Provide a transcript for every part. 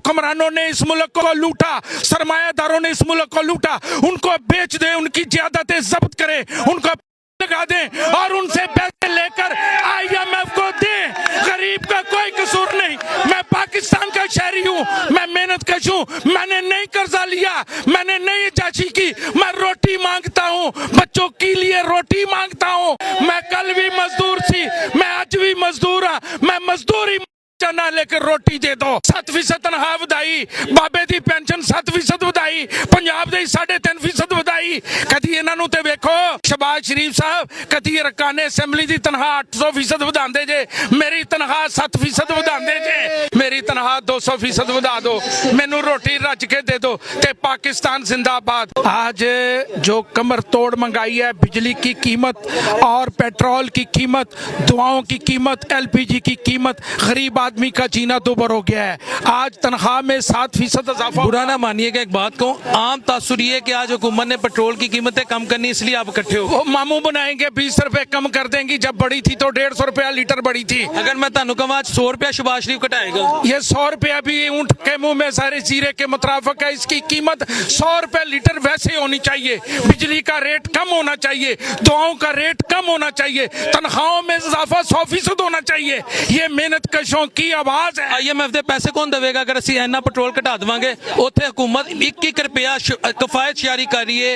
हुक्मरानों ने इस मुल्क को लूटा, सरमायादारों ने इस मुल्क को लूटा, उनको बेच दे, उनकी ज़्यादतें जब्त करे, उनको लगा दें और उनसे पैसे लेकर IMF को दें। गरीब का कोई कसूर नहीं। मैं पाकिस्तान का शहरी हूँ, मैं मेहनत कश हूँ, मैंने नहीं कर्जा लिया, मैंने नहीं जाची की, मैं रोटी मांगता हूँ, बच्चों के लिए रोटी मांगता हूँ। मैं कल भी मजदूर थी, मैं आज भी मजदूर हाँ, मैं मजदूरी ना लेकर रोटी दे दो। 7% तनख्वाह ਵਧਾਈ, ਬਾਬੇ ਦੀ ਪੈਨਸ਼ਨ 7% ਵਧਾਈ, ਪੰਜਾਬ ਦੇ 3.5% ਵਧਾਈ। ਕਦੀ ਇਹਨਾਂ ਨੂੰ ਤੇ ਵੇਖੋ ਸ਼ਬਾਜ਼ ਸ਼ਰੀਫ ਸਾਹਿਬ, ਕਦੀ ਅਰਕਾਨੇ ਅਸੈਂਬਲੀ ਦੀ ਤਨਖਾਹ 800% ਵਧਾਉਂਦੇ ਜੇ, ਮੇਰੀ ਤਨਖਾਹ 7% ਵਧਾਉਂਦੇ ਜੇ, ਮੇਰੀ ਤਨਖਾਹ 200% ਵਧਾ ਦਿਓ, ਮੈਨੂੰ ਰੋਟੀ ਰੱਜ ਕੇ ਦੇ ਦਿਓ ਤੇ पाकिस्तान जिंदाबाद। आज जो कमर तोड़ महंगाई है, बिजली की कीमत और पेट्रोल की कीमत, दवाओं की कीमत, LPG की कीमत, गरीब आदमी का जीना दुभर हो गया है। आज तनख्वाह में 7% इजाफा। बुरा ना मानिएगा, एक बात को आम तासुर ये है कि आज हुकूमत ने पेट्रोल की कीमतें कम करनी, इसलिए आप इकट्ठे हो। वो मामू बनाएंगे, 20 रुपए कम कर देंगी, जब बढ़ी थी तो 150 रुपया लीटर बढ़ी थी। अगर मैं तानू कहूं आज 100 रुपया शहबाज शरीफ घटाएगा, ये 100 रुपया भी ऊंट के मुंह में सारे जीरे के मुताबिक है। इसकी कीमत 100 रुपए लीटर वैसे होनी चाहिए। बिजली का रेट कम होना चाहिए, दवाओं का रेट कम होना चाहिए, तनख्वाहों में इजाफा 100% होना चाहिए। ये मेहनत कशों की आवाज है। IMF ਦੇ ਪੈਸੇ ਕੌਣ ਦੇਵੇਗਾ ਅਗਰ ਅਸੀਂ ਇੰਨਾ ਪੈਟਰੋਲ ਘਟਾ ਦੇਵਾਂਗੇ? ਉੱਥੇ ਹਕੂਮਤ 1-1 ਰੁਪਿਆ ਕਿਫਾਇਤ ਜਾਰੀ ਕਰ ਰਹੀ ਹੈ,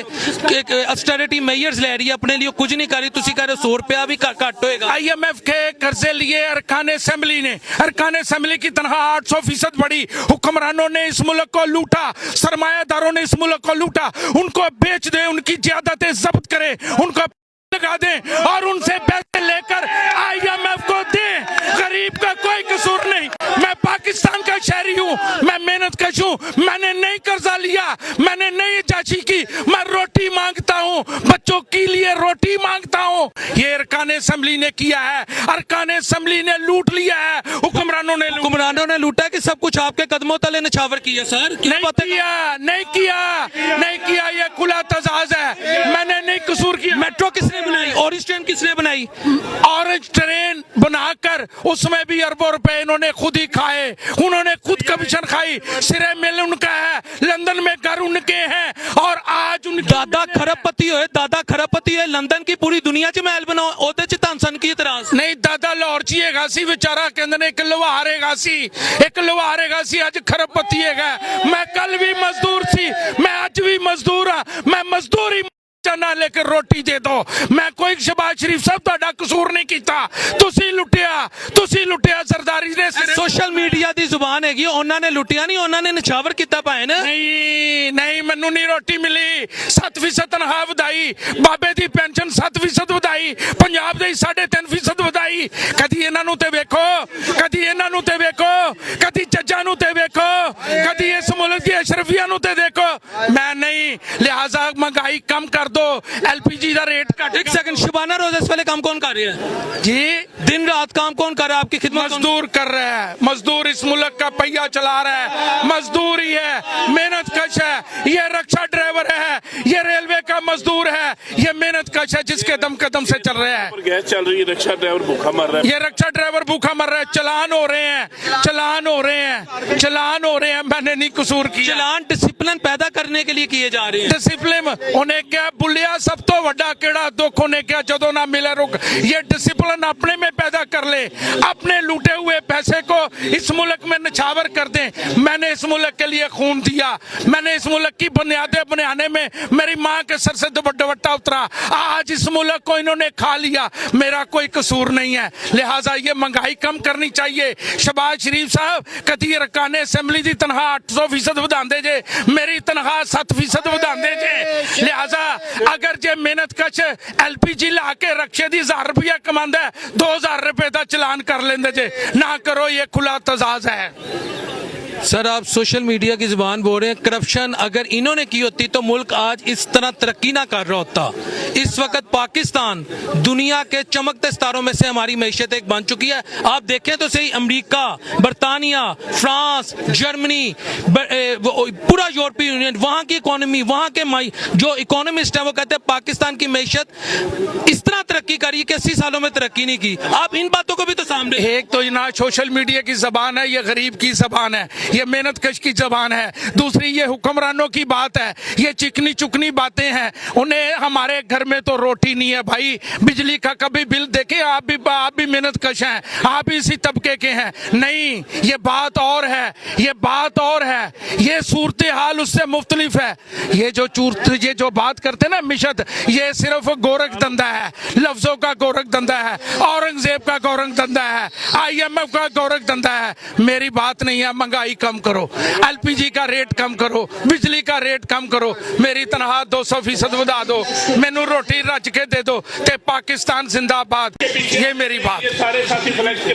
ਇੱਕ ਅਸਟੈਰਿਟੀ ਮੇਜਰਸ ਲੈ ਰਹੀ ਹੈ, ਆਪਣੇ ਲਈ ਕੁਝ ਨਹੀਂ ਕਰ ਰਹੀ। ਤੁਸੀਂ ਕਹ ਰਹੇ ਹੋ 100 रुपया भी घट होएगा। IMF के कर्जे लिए अरकान असेंबली ने, अरकान असेंबली की तनख्वाह 800% बढ़ी। हुक्मरानों ने इस मुल्क को लूटा, सरमायादारों ने इस मुल्क को लूटा, उनको बेच दे, उनकी ज़्यादतें जब्त करे, उनको लगा दें और उनसे पैसे लेकर IMF को दें। गरीब का कोई कसूर नहीं। मैं पाकिस्तान का शहरी हूँ, मैं मेहनत कश हूँ, मैंने नहीं कर्जा लिया, मैंने नहीं जाची की, मैं रोटी मांगता हूँ, बच्चों के लिए रोटी मांगता हूँ। ये अरकान असेंबली ने किया है, अरकान असेंबली ने लूट लिया है, हुक्मरानों ने लूटा कि सब कुछ आपके कदमों तले निछावर किया। सर नहीं किया, ये खुला तजाज है। मैंने नहीं कसूर किया। मेट्रो किसने बनाई? ऑरेंज ट्रेन किसने बनाई? ऑरेंज ट्रेन बनाकर उसमें भी अरबों रुपए इन्होंने खुद ही खाए, उन्होंने खुद कमीशन खाई। सिरे मिल उनका है, लंदन में घर उनके हैं और आज उनके दादा खरबपति होए लंदन की पूरी दुनिया च महल बनाओ, ओदे च धनसन की इतराज नहीं। दादा लाहौर च हैगा सी बेचारा, कहंदे ने एक लुहार हैगा सी, अज खरबपति हैगा। मैं कल भी मजदूर थी, मैं आज भी मजदूर हाँ, मैं मजदूरी ना लेकर रोटी दे दो। मैं कोई शहबाज शरीफ साहब ਤੁਹਾਡਾ ਕਸੂਰ ਨਹੀਂ ਕੀਤਾ, ਤੁਸੀਂ ਲੁੱਟਿਆ ਸਰਦਾਰੀ ਨੇ। सोशल मीडिया ਦੀ ਜ਼ੁਬਾਨ ਹੈਗੀ, ਉਹਨਾਂ ਨੇ ਲੁੱਟਿਆ ਨਹੀਂ, ਉਹਨਾਂ ਨੇ ਨਿਛਾਵਰ ਕੀਤਾ ਪਾਏ ਨੇ। ਨਹੀਂ ਮੈਨੂੰ ਨਹੀਂ ਰੋਟੀ ਮਿਲੀ। 7% ਤਨਖਾਹ ਵਧਾਈ, ਬਾਬੇ ਦੀ ਪੈਨਸ਼ਨ 7% ਵਧਾਈ, ਪੰਜਾਬ ਦੇ 3.5% ਵਧਾਈ। ਕਦੀ ਇਹਨਾਂ ਨੂੰ ਤੇ ਵੇਖੋ, ਕਦੀ ਜੱਜਾਂ ਨੂੰ ਤੇ ਵੇਖੋ, ਕਦੀ ਇਸ ਮੁਲਕ ਦੀ ਅਸ਼ਰਫੀਆਂ ਨੂੰ ਤੇ ਦੇਖੋ। मैं नहीं, लिहाजा महंगाई कम कर दो, LPG का रेट घट। एक सेकंड, शबाना रोज इस वाले काम कौन कर रही है जी? दिन रात काम कौन कर रहा है आपकी खिदमत? मजदूर कर रहा है, मजदूर इस मुल्क का पहिया चला रहा है, मजदूर ही है, मेहनत कश है। ये रक्षा ड्राइवर है, ये रेलवे का मजदूर है, ये मेहनत कश है, जिसके दम कदम से चल रहा है। गैस चल रही है, रक्षा ड्राइवर भूखा मर रहा है। ये रक्षा ड्राइवर भूखा मर रहा है, चलान हो रहे हैं। मैंने नहीं कसूर किया। चलान डिसिप्लिन पैदा करने के लिए किए जा रहे हैं। डिसिप्लिन उन्हें क्या बुलिया, सब तो वड्डा केड़ा दुख उन्हें क्या जदों ना मिले रुक। ये डिसिप्लिन अपने में पैदा कर ले, अपने लूटे हुए पैसे को इस मुल्क में निछावर कर दें। मैंने इस मुल्क के लिए खून दिया, मैंने इस मुल्क की बुनियादें बनाने में मेरी माँ के सर से दुपट्टा उतरा। आज इस मुल्क को इन्होंने खा लिया, मेरा कोई कसूर नहीं है। लिहाजा ये महंगाई कम करनी चाहिए। शहबाज शरीफ साहब, कदी अरकान असेंबली की तनख्वाह 800% ਵਧਾਉਂਦੇ ਜੇ, मेरी तनख्वाह 7% ਵਧਾਉਂਦੇ ਜੇ। लिहाजा अगर जे मेहनत कश LPG ला के रक्षे दी 1000 रुपया कमांदा है, 2000 रुपए का चलान कर लेंदे जे। ना करो, ये खुला तजाज है। सर आप सोशल मीडिया की जुबान बोल रहे हैं, करप्शन अगर इन्होंने की होती तो मुल्क आज इस तरह तरक्की ना कर रहा होता। इस वक्त पाकिस्तान दुनिया के चमकते सितारों में से हमारी मैशत एक बन चुकी है। आप देखें तो सही, अमेरिका, बरतानिया, फ्रांस, जर्मनी, पूरा यूरोपीय यूनियन, वहाँ की इकोनॉमी, वहाँ के जो इकोनॉमिस्ट हैं वो कहते हैं पाकिस्तान की मैशत इस तरह तरक्की करी कि 80 सालों में तरक्की नहीं की। आप इन बातों को भी तो सामने। एक तो ना सोशल मीडिया की जबान है, ये गरीब की जबान है। ये मेहनत कश की जबान है। दूसरी ये हुक्मरानों की बात है, ये चिकनी चुकनी बातें हैं। उन्हें हमारे घर में तो रोटी नहीं है भाई, बिजली का कभी बिल देखे? आप भी मेहनत कश हैं, आप भी इसी तबके के हैं। नहीं, ये बात और है, ये बात और है, ये सूरत हाल उससे मुख्तलिफ है। ये जो बात करते हैं ना मिशत, ये सिर्फ गोरख धंधा है, लफ्जों का गोरख धंधा है, औरंगजेब का गोरख धंधा है, IMF का गोरख धंधा है। मेरी बात नहीं है, महंगाई कम करो, LPG का रेट कम करो, बिजली का रेट कम करो, मेरी तनख्वाह 200% बढ़ा दो, मैनू रोटी रच के दे दो, ते पाकिस्तान जिंदाबाद। ये मेरी बात। सारे साथी फ्लैक्स के